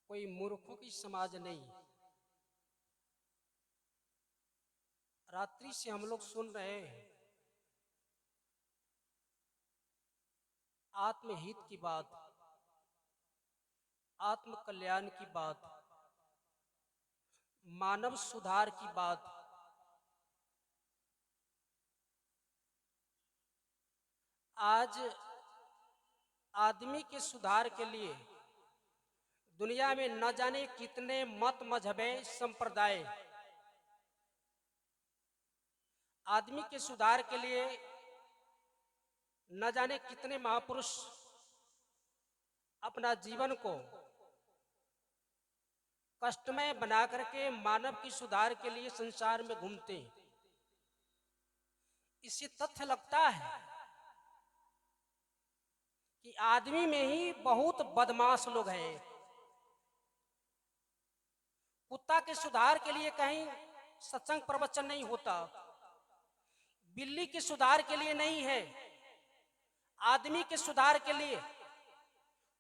कोई मूर्खों की समाज नहीं। रात्रि से हम लोग सुन रहे हैं आत्महित की बात, आत्म कल्याण की बात, मानव सुधार की बात। आज आदमी के सुधार के लिए दुनिया में न जाने कितने मत मजहबे संप्रदाय, आदमी के सुधार के लिए न जाने कितने महापुरुष अपना जीवन को कष्टमय बना करके मानव की सुधार के लिए संसार में घूमते हैं। इससे तथ्य लगता है कि आदमी में ही बहुत बदमाश लोग हैं। कुत्ता के सुधार के लिए कहीं सत्संग प्रवचन नहीं होता, बिल्ली के सुधार के लिए नहीं है, आदमी के सुधार के लिए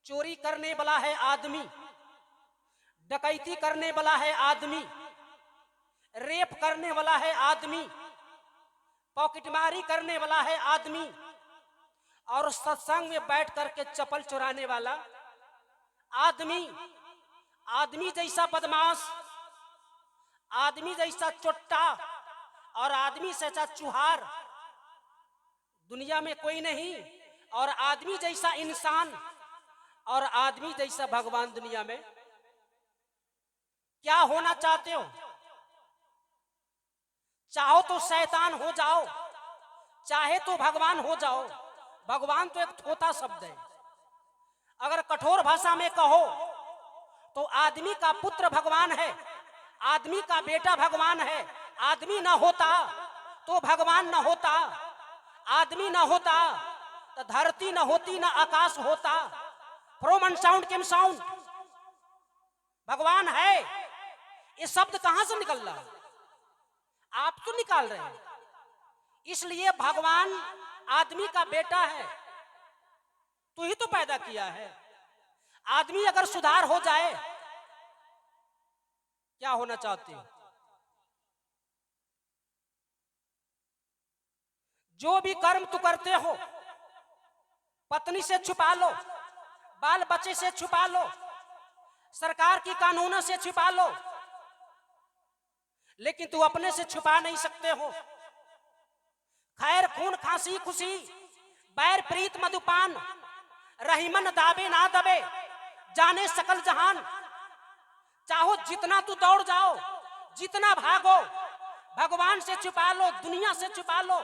चोरी करने वाला है आदमी, डकैती करने वाला है आदमी, रेप करने वाला है आदमी, पॉकेटमारी करने वाला है आदमी, और सत्संग में बैठ करके चप्पल चुराने वाला आदमी। आदमी जैसा बदमाश, आदमी जैसा चोट्टा और आदमी जैसा चुहार दुनिया में कोई नहीं। और आदमी जैसा इंसान और आदमी जैसा भगवान दुनिया में क्या होना चाहते हो? चाहो तो शैतान हो जाओ, चाहे तो भगवान हो जाओ। भगवान तो एक थोथा शब्द है। अगर कठोर भाषा में कहो तो आदमी का पुत्र भगवान है, आदमी का बेटा भगवान है। आदमी ना होता तो भगवान ना होता, आदमी ना होता तो धरती ना होती, ना आकाश होता। From unsound came sound. भगवान है, ये शब्द कहां से निकल रहा है? आप तो निकाल रहे हैं। इसलिए भगवान आदमी का बेटा है, तू ही तो पैदा किया है। आदमी अगर सुधार हो जाए, क्या होना चाहते हो? जो भी कर्म तू करते हो, पत्नी से छुपा लो, बाल बच्चे से छुपा लो, सरकार की कानूनों से छुपा लो, लेकिन तू अपने से छुपा नहीं सकते हो। खैर खून खांसी खुशी, बैर प्रीत मधुपान, रहीमन दाबे ना दबे, जाने सकल जहान। चाहो जितना तू दौड़ जाओ, जितना भागो, भगवान से छुपा लो, दुनिया से छुपा लो,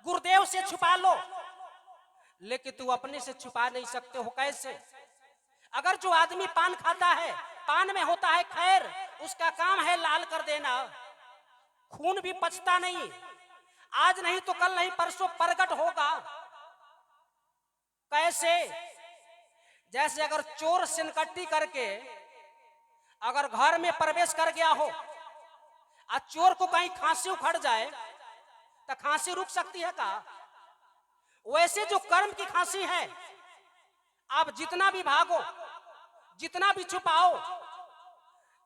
गुरुदेव से छुपा लो, लेकिन तू अपने से छुपा नहीं सकते हो। कैसे? अगर जो आदमी पान खाता है, पान में होता है खैर, उसका काम है लाल कर देना। खून भी पचता नहीं, आज नहीं तो कल नहीं परसों प्रकट होगा। कैसे? जैसे अगर चोर सिनकट्टी करके अगर घर में प्रवेश कर गया हो और चोर को कहीं खांसी उखड़ जाए तो खांसी रुक सकती है का? वैसे जो कर्म की खांसी है, आप जितना भी भागो, जितना भी छुपाओ,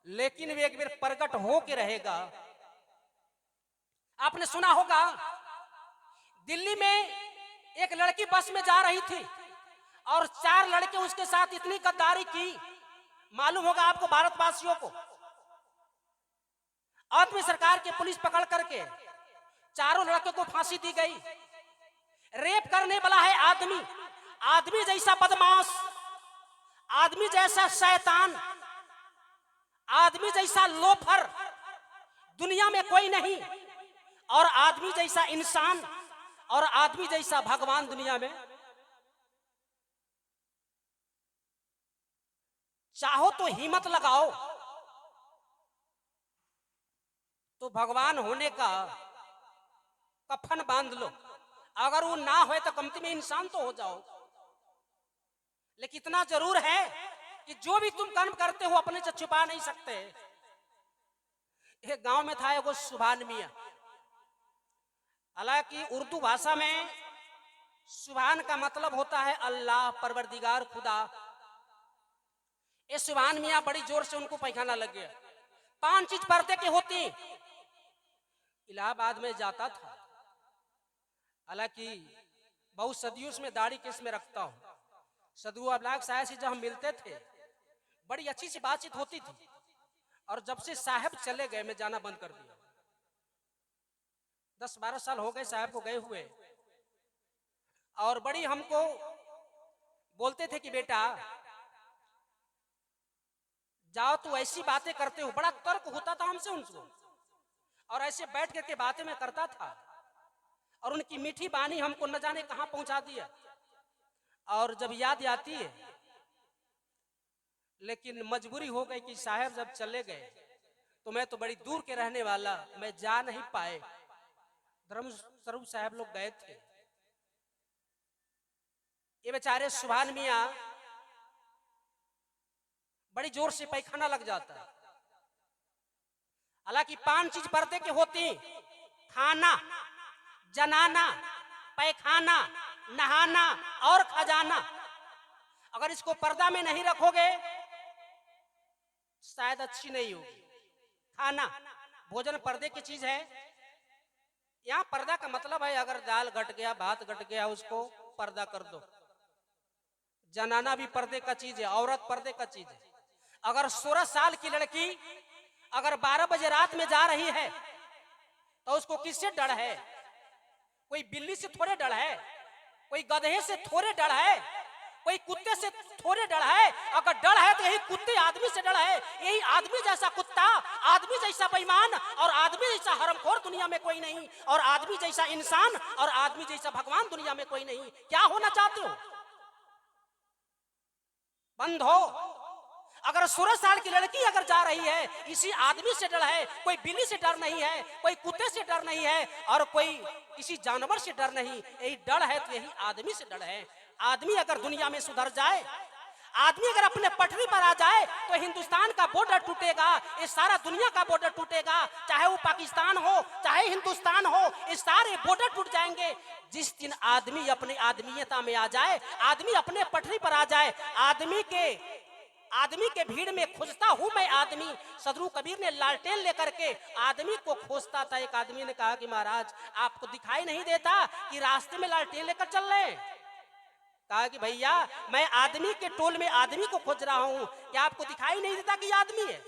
लेकिन वे एक बार प्रकट हो के रहेगा। आपने सुना होगा, दिल्ली में एक लड़की बस में जा रही थी और 4 लड़के उसके साथ इतनी गद्दारी की, मालूम होगा आपको भारतवासियों को। आदमी सरकार की पुलिस पकड़ करके चारों लड़कों को फांसी दी गई। रेप करने वाला है आदमी, आदमी जैसा बदमाश, आदमी जैसा शैतान, आदमी जैसा लोफर दुनिया में कोई नहीं। और आदमी जैसा इंसान और आदमी जैसा भगवान दुनिया में। चाहो तो हिम्मत लगाओ, तो भगवान होने का कफन बांध लो। अगर वो ना हो तो कमती में इंसान तो हो जाओ। लेकिन इतना जरूर है कि जो भी तुम कर्म करते हो अपने से छुपा नहीं सकते। एक गांव में था एगो सुभान मियां। हालांकि उर्दू भाषा में सुभान का मतलब होता है अल्लाह, परवरदिगार, खुदा। ये सुभान मियाँ बड़ी जोर से उनको पैखाना लग गया। 5 चीज पर्दे की होती। इलाहाबाद में जाता था, हालांकि बहुत सदियों से मैं दाढ़ी केस में रखता हूँ। सदू अबलाग साहब से जब हम मिलते थे बड़ी अच्छी सी बातचीत होती थी, और जब से साहब चले गए मैं जाना बंद कर दिया। 10-12 साल हो गए साहब को गए हुए, और बड़ी हमको बोलते थे कि बेटा जाओ, तू ऐसी बातें करते हो। बड़ा तर्क होता था हमसे उनको, और ऐसे बैठ करके बातें में करता था, और उनकी मीठी बानी हमको न जाने कहां पहुंचा दिया। और जब याद आती है, लेकिन मजबूरी हो गई कि साहब जब चले गए तो मैं तो बड़ी दूर के रहने वाला, मैं जा नहीं पाए। धर्म स्वरूप साहब लोग गए थे। ये बेचारे सुभान मियाँ बड़ी जोर से पैखाना लग जाता है। हालांकि 5 चीज पर्दे के होती: खाना, जनाना, पैखाना, नहाना और खजाना। अगर इसको पर्दा में नहीं रखोगे शायद अच्छी नहीं होगी। खाना, भोजन पर्दे की चीज है। यहाँ पर्दा का मतलब है अगर दाल घट गया, भात घट गया, उसको पर्दा कर दो। जनाना भी पर्दे का चीज है, औरत पर्दे का चीज है। अगर 16 साल की लड़की अगर 12 बजे रात में जा रही है तो उसको किससे डर है? कोई बिल्ली से थोड़े डर है, कोई गधे से थोड़े डर है, कोई कुत्ते से थोड़े डर है। अगर डर है तो यही कुत्ते आदमी से डर है। यही आदमी जैसा कुत्ता, आदमी जैसा बेईमान और आदमी जैसा हरामखोर दुनिया में कोई नहीं, और आदमी जैसा इंसान और आदमी जैसा भगवान दुनिया में कोई नहीं। क्या होना चाहते हो? बंद हो। अगर 16 साल की लड़की अगर जा रही है, इसी आदमी से डर है, कोई बिल्ली से डर नहीं है, कोई कुत्ते से डर नहीं है, और कोई किसी जानवर से डर नहीं। यही डर है तो यही आदमी से डर है। आदमी अगर दुनिया में सुधर जाए, आदमी अगर अपने पटरी पर आ जाए तो हिंदुस्तान का बॉर्डर टूटेगा, ये सारा दुनिया का बॉर्डर टूटेगा। चाहे वो पाकिस्तान हो, चाहे हिंदुस्तान हो, ये सारे बॉर्डर टूट जाएंगे। जिस दिन आदमी अपने आदमीयता में आ जाए, आदमी अपने पटरी पर आ जाए, आदमी के भीड़ में खोजता हूं मैं आदमी। सदरू कबीर ने लालटेन लेकर के आदमी को खोजता था। एक आदमी ने कहा कि महाराज आपको दिखाई नहीं देता कि रास्ते में लालटेन लेकर चल रहे हैं? कहा कि भैया मैं आदमी के टोल में आदमी को खोज रहा हूं, क्या आपको दिखाई नहीं देता कि आदमी है?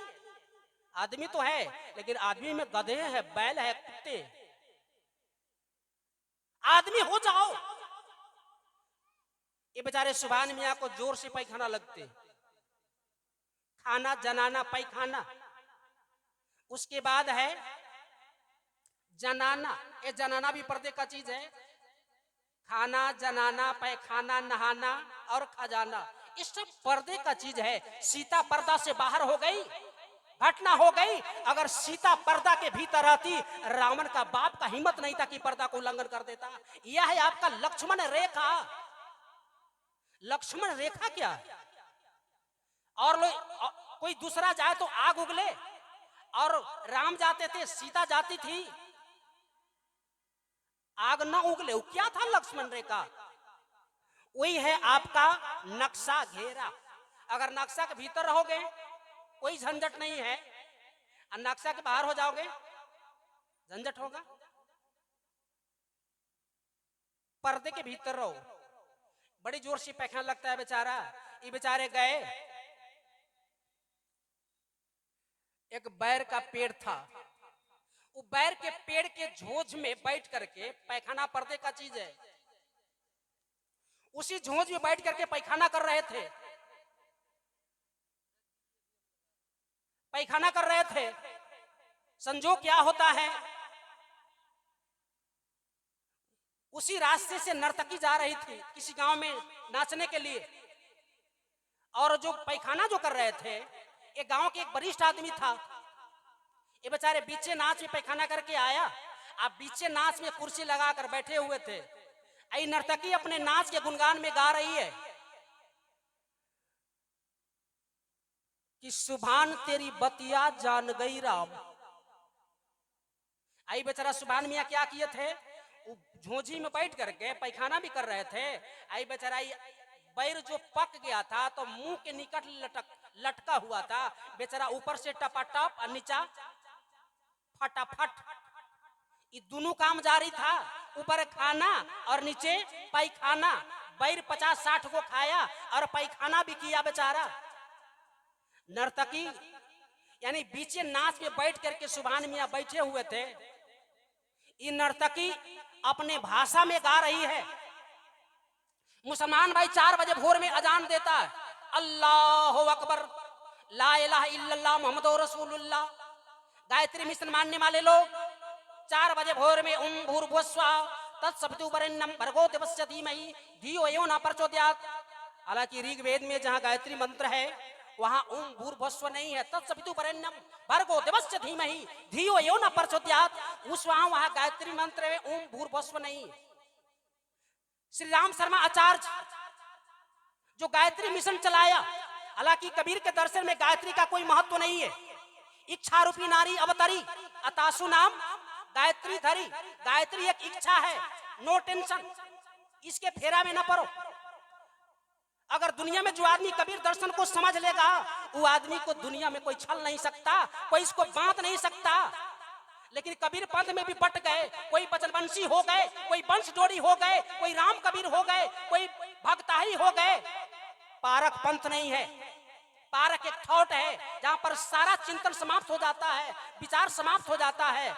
आदमी तो है, लेकिन आदमी में गधे हैं, बैल है, कुत्ते। आदमी हो जाओ। ये बेचारे सुभान मियाँ को जोर से पैखाना लगते। खाना, जनाना, पैखाना। उसके बाद है जनाना। ये जनाना भी पर्दे का चीज है। खाना, जनाना, पैखाना, नहाना और खजाना, ये सब पर्दे का चीज है। सीता पर्दा से बाहर हो गई, घटना हो गई। अगर सीता पर्दा के भीतर आती, रावण का बाप का हिम्मत नहीं था कि पर्दा को उल्लंघन कर देता। यह है आपका लक्ष्मण रेखा। लक्ष्मण रेखा क्या है? और कोई दूसरा जाए तो आग उगले, और राम जाते थे, सीता जाती थी, आग न उगले। वो क्या था लक्ष्मण रेखा? वही है आपका नक्शा घेरा। अगर नक्शा के भीतर रहोगे कोई झंझट नहीं है, और नक्शा के बाहर हो जाओगे झंझट होगा। पर्दे के भीतर रहो। बड़ी जोर से पैखाना लगता है बेचारा। ये बेचारे गए, एक बैर का पेड़ था, वो बैर के पेड़ के झोंझ में बैठ करके, पैखाना पर्दे का चीज है, उसी झोंझ में बैठ करके पैखाना कर रहे थे। पैखाना कर रहे थे। संजोग क्या होता है, उसी रास्ते से नर्तकी जा रही थी किसी गांव में नाचने के लिए, और जो पैखाना जो कर रहे थे, ये गांव के एक वरिष्ठ आदमी था। ये बेचारे बीचे नाच में पैखाना करके आया। आप बीचे नाच में कुर्सी लगाकर बैठे हुए थे। आई नर्तकी अपने नाच के गुणगान में गा रही है कि सुभान तेरी बतिया जान गई राम। आई बेचारा सुभान मियाँ क्या किए थे, झोंझी में बैठ करके पैखाना भी कर रहे थे। आई बेचारा बैर जो पक गया था तो मुंह के निकट लटका हुआ था बेचारा, ऊपर से टपाटप और नीचा फटाफट। ये दोनों काम जारी था, ऊपर खाना और नीचे पैखाना। बैर 50-60 को खाया और पैखाना भी किया बेचारा। नर्तकी यानी बीचे नाच में बैठ करके सुभान मियां बैठे हुए थे। ये नर्तकी अपने भाषा में गा रही है। मुसलमान भाई 4 बजे भोर में अजान देता है, अल्लाहु अकबर, ला इलाहा इल्लल्लाह मुहम्मदुर रसूलुल्लाह। गायत्री मिशन मानने वाले लोग 4 बजे भोर में ओम भूर्भुवस्सुवः तत्सवितुर्वरेण्यं भर्गो देवस्य धीमहि धियो यो न प्रचोदयात्। हालांकि ऋग्वेद में जहां गायत्री मंत्र है वहां ओम भूर्भुवस्सुव नहीं है, तत्सवितुर्वरेण्यं भर्गो देवस्य धीमहि धियो यो न प्रचोदयात्। उस वहां गायत्री मंत्र में ओम भूर्भुवस्सुव नहीं है। श्री राम शर्मा आचार्य जो गायत्री मिशन चलाया, हालांकि कबीर के दर्शन में गायत्री का कोई महत्व नहीं है। इच्छा रूपी नारी अवतरी अतासु नाम गायत्री धरी। गायत्री एक इच्छा है, नो टेंशन, इसके फेरा में न पड़ो। अगर दुनिया में जो आदमी कबीर दर्शन को समझ लेगा, वो आदमी को दुनिया में कोई छल नहीं सकता, कोई इसको बांध नहीं सकता। लेकिन कबीर पंथ में भी बट गए, कोई बचनबंशी हो गए, कोई वंश जोड़ी हो गए, कोई राम कबीर हो गए, कोई भक्ताही हो गए। पारक पंथ नहीं है, पारक एक थॉट है जहां पर सारा चिंतन समाप्त हो जाता है, विचार समाप्त हो जाता है।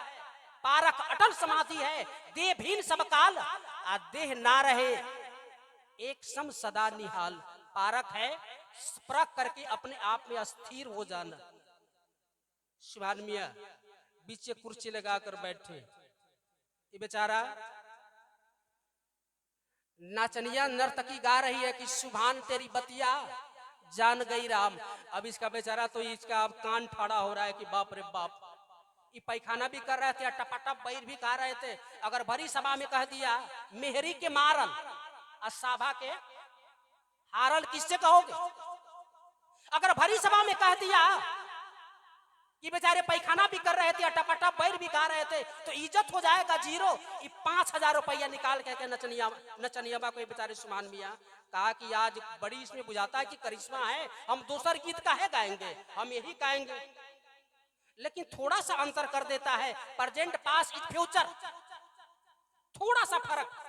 पारक अटल समाधि है, देह भीन सब काल आ देह ना रहे एक सम सदा निहाल। पारक है परख करके अपने आप में अस्थिर हो जाना। सुभान मियां बीचे कुर्सी लगाकर बैठे। ये बेचारा नाचनिया नर्तकी गा रही है कि सुभान तेरी बतिया जान गई राम। अब इसका बेचारा तो इसका कान ठाड़ा हो रहा है कि बाप रे बाप। ये पैखाना भी कर रहे थे, टपाटप बैर भी खा रहे थे। अगर भरी सभा में कह दिया मेहरी के मारल और साभा के हारल, किससे कहोगे? अगर भरी सभा में कह दिया कि बेचारे पैखाना भी कर रहे थे, टपाटप बैर भी खा रहे थे, तो इज्जत हो जाएगा जीरो। 5000 रुपया निकाल के नचनिया को बेचारे सुभान मियां कहा कि आज बड़ी इसमें बुझाता है कि करिश्मा है, हम दूसर गीत काहे गाएंगे, हम यही गाएंगे। लेकिन थोड़ा सा अंतर कर देता है, प्रेजेंट पास इज फ्यूचर, थोड़ा सा फर्क।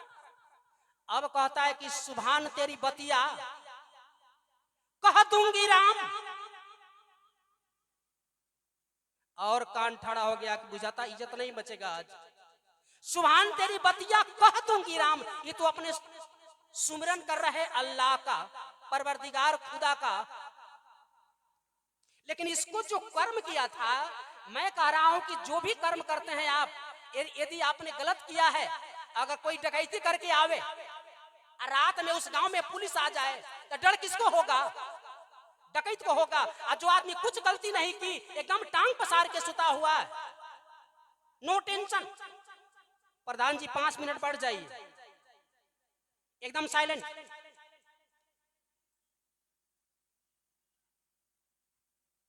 अब कहता है कि सुभान तेरी बतिया कह दूंगी राम, और कान ठड़ा हो गया कि बुझाता इज्जत नहीं बचेगा आज। सुभान तेरी बतिया कह दूंगी राम, ये तो अपने सुमिरन कर रहे अल्लाह का, परवरदिगार खुदा का। लेकिन इसको जो कर्म किया था, मैं कह रहा हूं कि जो भी कर्म करते हैं आप, यदि आपने गलत किया है, अगर कोई डकैती करके आवे रात में उस गांव में पुलिस आ जाए तो डर किसको होगा? डकैत को होगा। और जो आदमी कुछ गलती नहीं की, एकदम टांग पसार के सुता हुआ है, नो टेंशन। प्रधान जी 5 मिनट बढ़ जाइए, एकदम साइलेंट।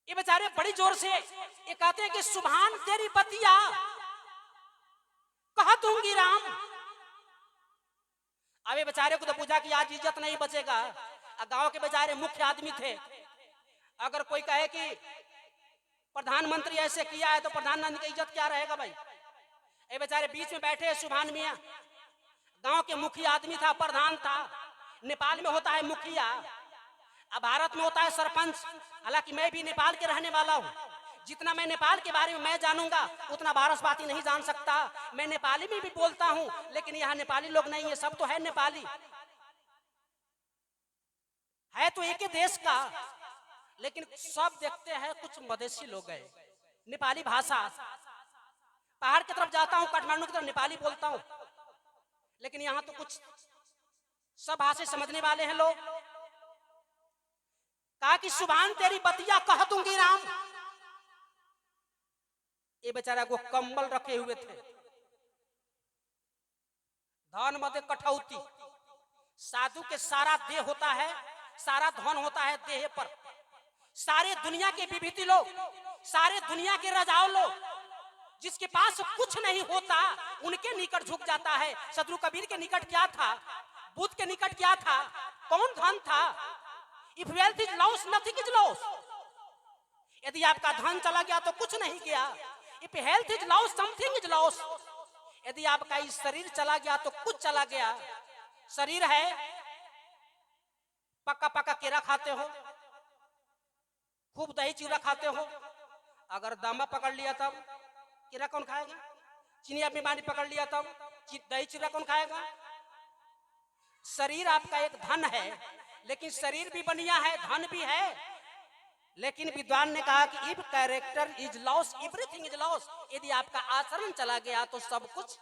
ये बेचारे बड़ी जोर से ये कहते हैं कि सुभान तेरी बतिया कह दूंगी राम। अब ये बेचारे को तो पूछा कि आज इज्जत नहीं बचेगा। गांव के बेचारे मुख्य आदमी थे, अगर कोई कहे कि प्रधानमंत्री ऐसे किया है तो प्रधानमंत्री की इज्जत क्या रहेगा भाई? ये बेचारे बीच में बैठे सुभान मियां, गांव के मुखिया आदमी था, प्रधान था। नेपाल में होता है मुखिया, अब भारत में होता है सरपंच। हालांकि मैं भी नेपाल के रहने वाला हूं, जितना मैं नेपाल के बारे में मैं जानूंगा उतना भारतवासी नहीं जान सकता। मैं नेपाली में भी बोलता हूं, लेकिन यहाँ नेपाली लोग नहीं है, सब तो है नेपाली, है तो एक ही देश का, लेकिन सब देखते हैं कुछ मधेसी लोग हैं। नेपाली भाषा, पहाड़ की तरफ जाता हूं, काठमांडू की तरफ नेपाली बोलता हूं, लेकिन यहाँ तो कुछ सब भाषा समझने वाले हैं लोग। कहा कि सुभान तेरी बतिया कह दूंगी राम। ये बेचारा को कंबल रखे हुए थे, धन मत कठौती। साधु के सारा देह होता है, सारा धन होता है देह पर। सारे दुनिया के विभूति लोग, सारे दुनिया के राजाओं लोग, जिसके पास कुछ नहीं होता उनके निकट झुक जाता है। सदगुरु कबीर के निकट क्या था? बुद्ध के निकट क्या था? कौन धन था? If wealth is lost, nothing is lost. यदि आपका धन चला गया तो कुछ नहीं गया। If health is loss something is loss. यदि आपका इस शरीर चला गया तो कुछ चला गया। शरीर है, पक्का पक्का केरा खाते हो, खूब दही चूड़ा खाते हो, अगर दमा पकड़ लिया तब केरा कौन खाएगा? चिनिया बीमारी पकड़ लिया तब दही चूड़ा कौन खाएगा? शरीर आपका एक धन है, लेकिन शरीर भी बढ़िया है, धन भी है, लेकिन विद्वान ने कहा कि if character is loss everything is loss. यदि आपका आचरण चला गया तो सब कुछ।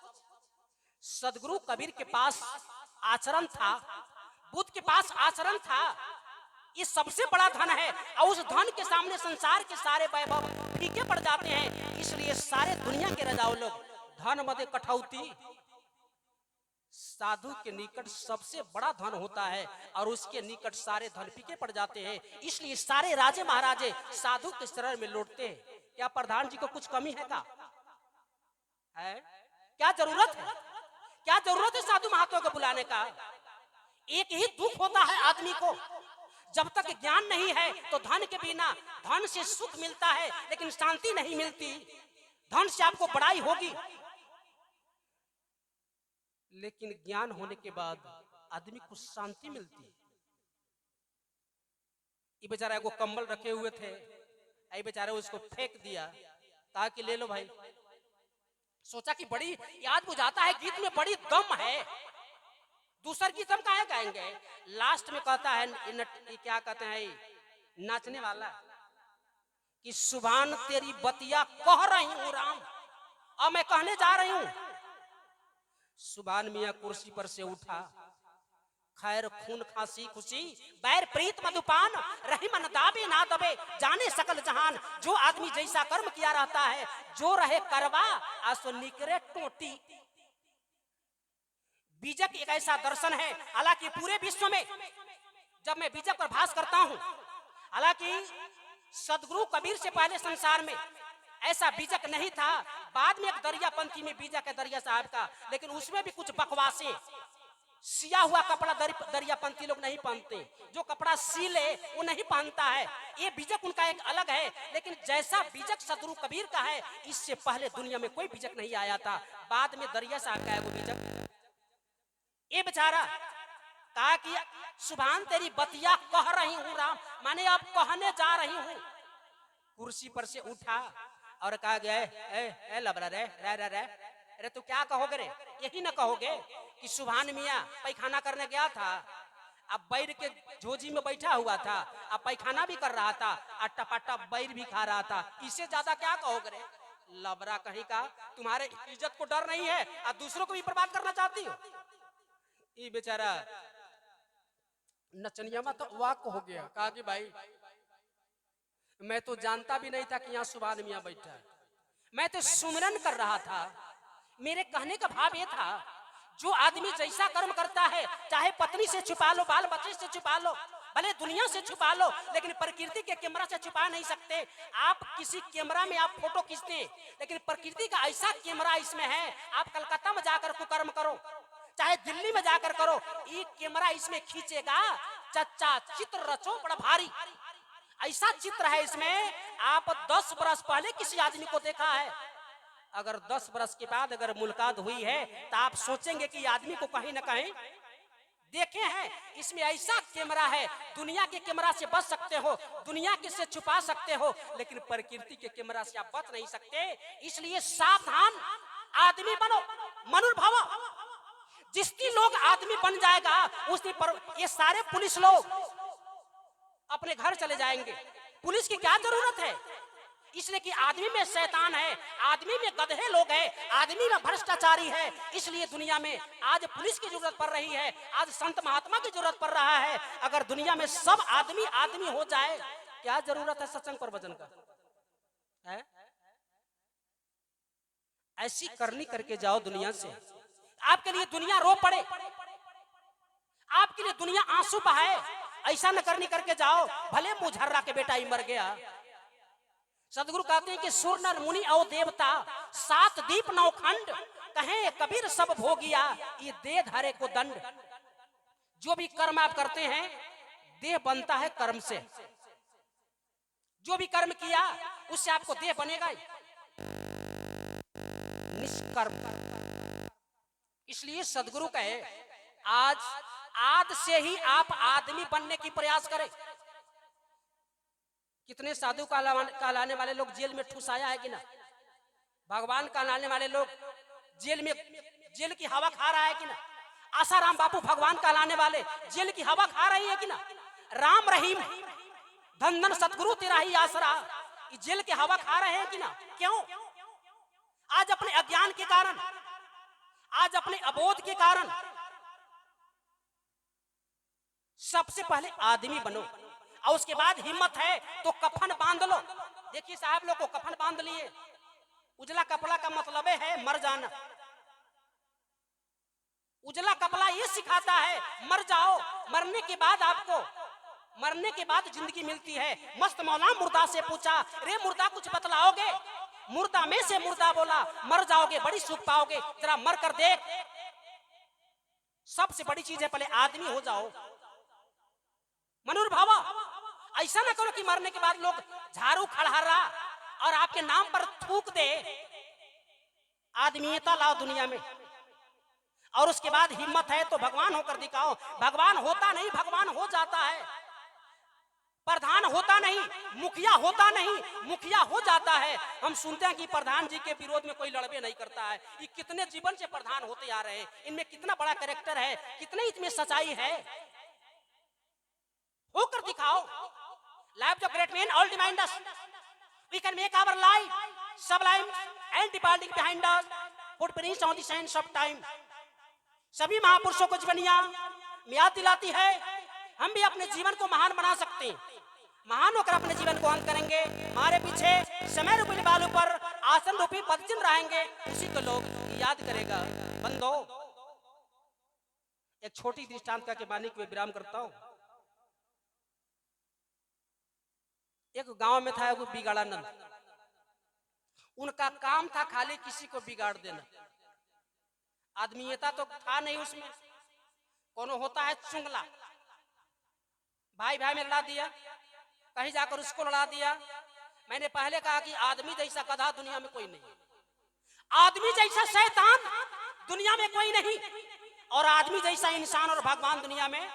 सदगुरु कबीर के पास आचरण था, बुद्ध के पास आचरण था, ये सबसे बड़ा धन है। और उस धन के सामने संसार के सारे वैभव फीके पड़ जाते हैं। इसलिए सारे दुनिया के राजाओं लोग धन मदे कठौती। साधु के निकट सबसे बड़ा धन होता है और उसके निकट सारे धन फीके पड़ जाते हैं। इसलिए सारे राजे महाराजे साधु के शरण में लौटते हैं। क्या प्रधान जी को कुछ कमी है का? है क्या जरूरत है? क्या जरूरत है साधु महात्मा को बुलाने का? एक ही दुख होता है आदमी को, जब तक ज्ञान नहीं है तो धन के बिना, धन से सुख मिलता है लेकिन शांति नहीं मिलती। धन से आपको बड़ाई होगी, लेकिन ज्ञान होने के बाद आदमी को शांति मिलती है। ये बेचारा को कंबल रखे हुए थे, ऐ बेचारे उसको फेंक दिया, कहा कि ले लो भाई। सोचा कि बड़ी याद बुझाता है, गीत में बड़ी दम है, दूसर गीत हम काहे गाएंगे। लास्ट में कहता है क्या कहते हैं नाचने वाला कि सुभान तेरी बतिया कह रही हूं राम, अब मैं कहने जा रही हूं। सुभान मियां कुर्सी पर से उठा, खैर खून खांसी खुशी बैर प्रीत मधुपान, रही मन दाबे ना दबे जाने सकल जहान। जो आदमी जैसा कर्म किया रहता है, जो रहे करवा आसो निकरे टोटी। बीजक एक ऐसा दर्शन है, हालांकि पूरे विश्व में जब मैं बीजक पर भाष करता हूं, हालांकि सदगुरु कबीर से पहले संसार में ऐसा बीजक नहीं था। बाद में एक दरियापंथी में बीजक है दरिया साहब का, लेकिन उसमें भी कुछ बकवासे। सिया हुआ कपड़ा दरियापंथी लोग नहीं पहनते, जो कपड़ा सी ले वो नहीं पहनता है। ये बीजक उनका एक अलग है, लेकिन जैसा बीजक सदगुरु कबीर का है, इससे पहले दुनिया में कोई बीजक नहीं आया था। बाद में दरिया साहब का है वो बीजक। ये बेचारा कहा कि सुभान तेरी बतिया कह रही हूं राम, माने अब कहने जा रही हूं। कुर्सी पर से उठा और कहा गया लबरा रे रे रे रे, अरे तू क्या कहोगे रे? यही ना कहोगे कि सुभान मियां पैखाना करने गया था, अब बैर के झोजी में बैठा हुआ था, अब पैखाना भी कर रहा था और टपाटप बैर भी खा रहा था, इससे ज्यादा क्या कहोगे रे? लबरा कहीं का, तुम्हारे इज्जत को डर नहीं है और दूसरों को भी बर्बाद करना चाहती हो। ये बेचारा नचनिया में तो वाक हो गया, कहा कि भाई मैं तो जानता भी नहीं था कि यहाँ सुभान मियां बैठा है, मैं तो सुमिरन कर रहा था। मेरे कहने का भाव ये था, जो आदमी जैसा कर्म करता है, चाहे पत्नी से छुपा लो, बाल बच्चे से छुपा लो, भले दुनिया से छुपा लो, लेकिन प्रकृति के कैमरा से छुपा नहीं सकते। आप किसी कैमरा में आप फोटो खींचते हैं, लेकिन प्रकृति का ऐसा कैमरा इसमें है, आप कलकत्ता में जाकर कुकर्म करो, चाहे दिल्ली में जाकर करो, एक कैमरा इसमें खींचेगा, चच्चा चित्र रचो बड़ा भारी। ऐसा चित्र है इसमें, आप 10 बरस पहले किसी आदमी को देखा है, अगर 10 बरस के बाद अगर मुलाकात हुई है तो आप सोचेंगे कि आदमी को कहीं ना कहीं देखे हैं। इसमें ऐसा कैमरा है, दुनिया के कैमरा से बच सकते हो, दुनिया के से छुपा सकते हो, लेकिन प्रकृति के कैमरा से आप बच नहीं सकते। इसलिए सावधान आदमी बनो, मनुर्भव। जिसकी लोग आदमी बन जाएगा उसने पर ये सारे पुलिस लोग अपने घर चले जाएंगे। पुलिस की क्या जरूरत है? इसलिए कि आदमी में शैतान है, आदमी में गधे लोग हैं, आदमी में भ्रष्टाचारी है। इसलिए दुनिया में आज पुलिस की जरूरत पड़ रही है, आज संत महात्मा की जरूरत पड़ रहा है। अगर दुनिया में सब आदमी आदमी हो जाए, क्या जरूरत है सत्संग प्रवचन का? है ऐसी करनी करके जाओ दुनिया से, आपके लिए दुनिया रो पड़े, आपके लिए दुनिया आंसू बहाए, ऐसा न करनी करके जाओ। भले मुझर्रा के बेटा ही मर गया। सदगुरु कहते हैं कि सुर नर मुनि और देवता 7 दीप 9 खंड, कहे कबीर सब भोगिया ये दे धरे को दंड। जो भी कर्म आप करते हैं, देह बनता है कर्म से, जो भी कर्म किया उससे आपको देह बनेगा ही। निष्कर्म। इसलिए सदगुरु कहे आज से ही आप आदमी बनने की प्रयास करें। कितने साधु कहलाने वाले लोग जेल में ठुसाया है कि ना? भगवान कहलाने वाले लोग जेल की हवा खा रहा है कि ना? आसाराम बापू भगवान कहलाने वाले जेल की हवा खा रही है कि ना? राम रहीम धन धन सतगुरु तेरा ही आसरा जेल की हवा खा रहे हैं कि ना? क्यों? आज अपने अज्ञान के कारण, आज अपने अबोध के कारण सबसे पहले आदमी बनो और उसके बाद हिम्मत है तो कफन बांध लो। देखिए साहब लोग को कफन बांध लिए, उजला कपड़ा का मतलब है मर जाना। उजला कपड़ा ये सिखाता है मर जाओ, मरने के बाद आपको, मरने के बाद जिंदगी मिलती है। मस्त मौला मुर्दा से पूछा, रे मुर्दा कुछ बतलाओगे? मुर्दा में से मुर्दा बोला, मर जाओगे बड़ी सुख पाओगे, जरा मर कर देख। सबसे बड़ी चीज है पहले आदमी हो जाओ। मनुर्भावा, ऐसा ना करो कि मरने के बाद लोग झाड़ू खड़हारा और आपके नाम पर थूक दे। आदमीयता लाओ दुनिया में और उसके बाद हिम्मत है तो भगवान होकर दिखाओ। भगवान होता नहीं, भगवान हो जाता है। प्रधान होता नहीं, मुखिया होता नहीं, मुखिया हो जाता है। हम सुनते हैं कि प्रधान जी के विरोध में कोई लड़बे नहीं करता है। ये कितने जीवन से प्रधान होते आ रहे हैं, इनमें कितना बड़ा कैरेक्टर है, कितने इसमें सच्चाई है। होकर दिखाओ। Life of great man all demand us, we can make our life sublime and departing behind us, footprints on the sands of time. सभी महापुरुषों को जीवनिया में याद दिलाती है हम भी अपने जीवन को महान बना सकते हैं। महान होकर अपने जीवन को अंत करेंगे। हमारे पीछे समय रूपी बालों पर आसन रूपी पदचिन्ह रहेंगे, उसी को लोग याद करेगा। बंदो, एक छोटी दृष्टांत का के बानी को विराम करता हूं। एक गांव में था एक बिगाड़ानंद। उनका काम था खाली किसी को बिगाड़ देना। आदमीयता तो था नहीं उसमें। कोनो होता है चुंगला, भाई भाई में लड़ा दिया, कहीं जाकर उसको लड़ा दिया। मैंने पहले कहा कि आदमी जैसा गधा दुनिया में कोई नहीं, आदमी जैसा शैतान दुनिया में कोई नहीं, और आदमी जैसा इंसान और भगवान दुनिया में।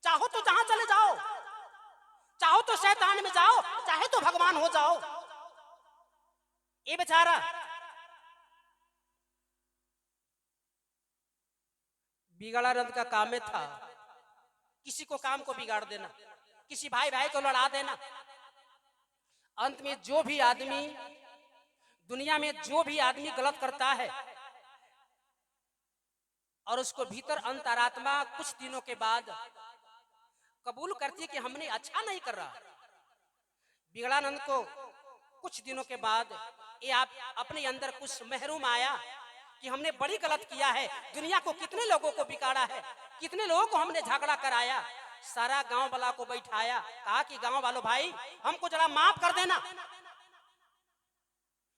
चाहो तो जहां चले जाओ, चाहो तो शैतान में जाओ, चाहे तो भगवान हो जाओ। ये बेचारा बिगाड़ानंद का काम में था किसी को काम को बिगाड़ देना, किसी भाई भाई को लड़ा देना। अंत में जो भी आदमी दुनिया में जो भी आदमी गलत करता है और उसको भीतर अंतरात्मा कुछ दिनों के बाद कबूल करती है कि हमने अच्छा नहीं कर रहा। बिगड़ानंद को कुछ दिनों के बाद ये आप अपने अंदर कुछ महरूम आया कि हमने बड़ी गलत किया है। दुनिया को कितने लोगों को बिगाड़ा है, कितने लोगों को हमने झगड़ा कराया। सारा गांव वाला को बैठाया, कहा कि गांव वालों भाई हमको जरा माफ कर देना।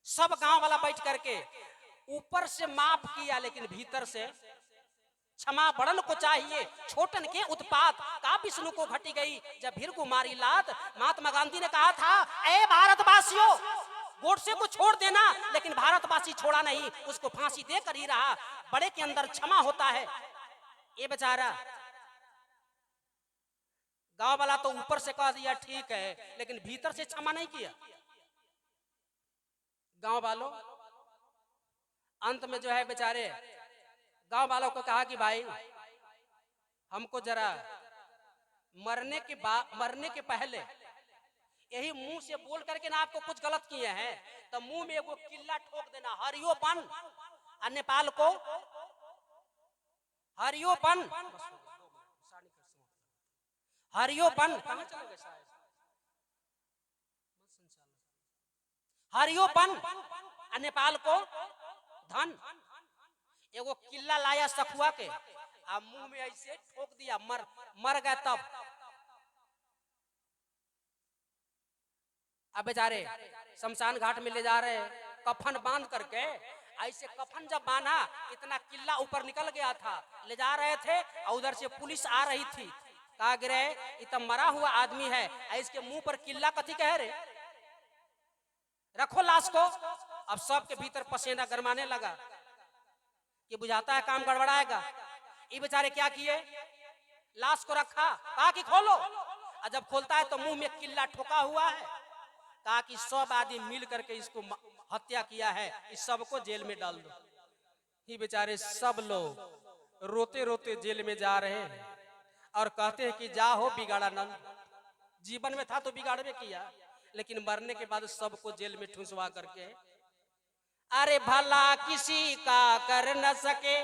सब गांव वाला बैठ करके ऊपर से माफ किया, लेकिन भीतर से क्षमा बड़न को चाहिए, छोटन के उत्पात का विष्णु को घटी गई जब भीरकु मारी लात। महात्मा गांधी ने कहा था, ए भारतवासियों, गोडसे को छोड़ देना, लेकिन भारतवासी छोड़ा नहीं, उसको फांसी देकर ही रहा। बड़े के अंदर क्षमा होता है। ये बेचारा गांव वाला तो ऊपर से कह दिया ठीक है, लेकिन भीतर से क्षमा नहीं किया। गांव वालों अंत में जो है बेचारे गांव वालों को कहा कि भाई हमको जरा मरने के पहले यही मुंह से बोल करके ना आपको कुछ गलत किए हैं तो मुंह में वो किल्ला ठोक देना, हरियोपन। और नेपाल को हरियोपन, हरियोपन हरियोपन, और नेपाल को धन। एगो किल्ला लाया सखुआ के आ मुंह में ऐसे ठोक दिया, मर गए। तब अब बेचारे शमशान घाट में ले जा रहे, कफन बांध करके। ऐसे कफन जब बांधा, इतना किल्ला ऊपर निकल गया था, ले जा रहे थे और उधर से पुलिस आ रही थी। का गिरे ये तो मरा हुआ आदमी है, इसके मुंह पर किल्ला कथी कह रे, रखो लाश को। अब सबके भीतर पसीना गरमाने लगा कि बुझाता है काम गड़बड़ाएगा। ये बेचारे क्या किए, लाश को रखा, कहा कि खोलो, और जब खोलता है तो मुंह में किल्ला ठोका हुआ है। कहा कि सब आदमी मिल करके इसको हत्या किया है, इस सबको जेल में डाल दो। ये बेचारे सब लोग रोते रोते जेल में जा रहे हैं और कहते हैं कि जा हो बिगाड़ा नंद, जीवन में था तो बिगाड़वे किया, लेकिन मरने के बाद सबको जेल में ठुसवा करके। अरे भला किसी का कर न सके,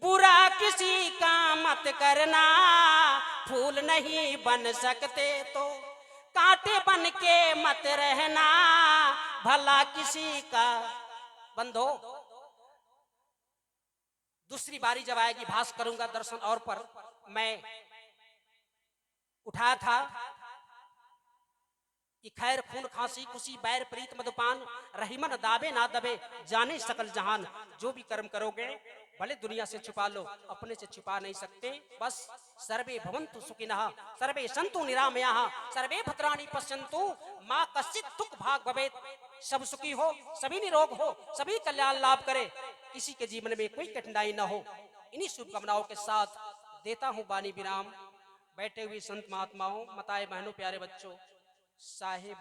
बुरा किसी का मत करना, फूल नहीं बन सकते तो कांटे बन के मत रहना, भला किसी का। बंधो, दूसरी बारी जब आएगी भाष करूंगा दर्शन और पर। मैं उठाया था कि खैर खून खांसी खुशी बैर प्रीत मधुपान, रहीमन दावे ना दबे जाने सकल जहान। जो भी कर्म करोगे भले दुनिया से छुपा लो, अपने से छुपा नहीं सकते। बस सर्वे भवन्तु सुखिनः, सर्वे सन्तु निरामयाः, सर्वे भद्राणि पश्यन्तु मा कश्चित् दुःख भाग भवेत्। सब सुखी हो, सभी निरोग हो, सभी कल्याण लाभ करे, किसी के जीवन में कोई कठिनाई न हो। इन्हीं शुभकामनाओं के साथ देता हूँ वाणी विराम। बैठे हुए संत महात्माओं, माताएं बहनों, प्यारे बच्चों, साहेब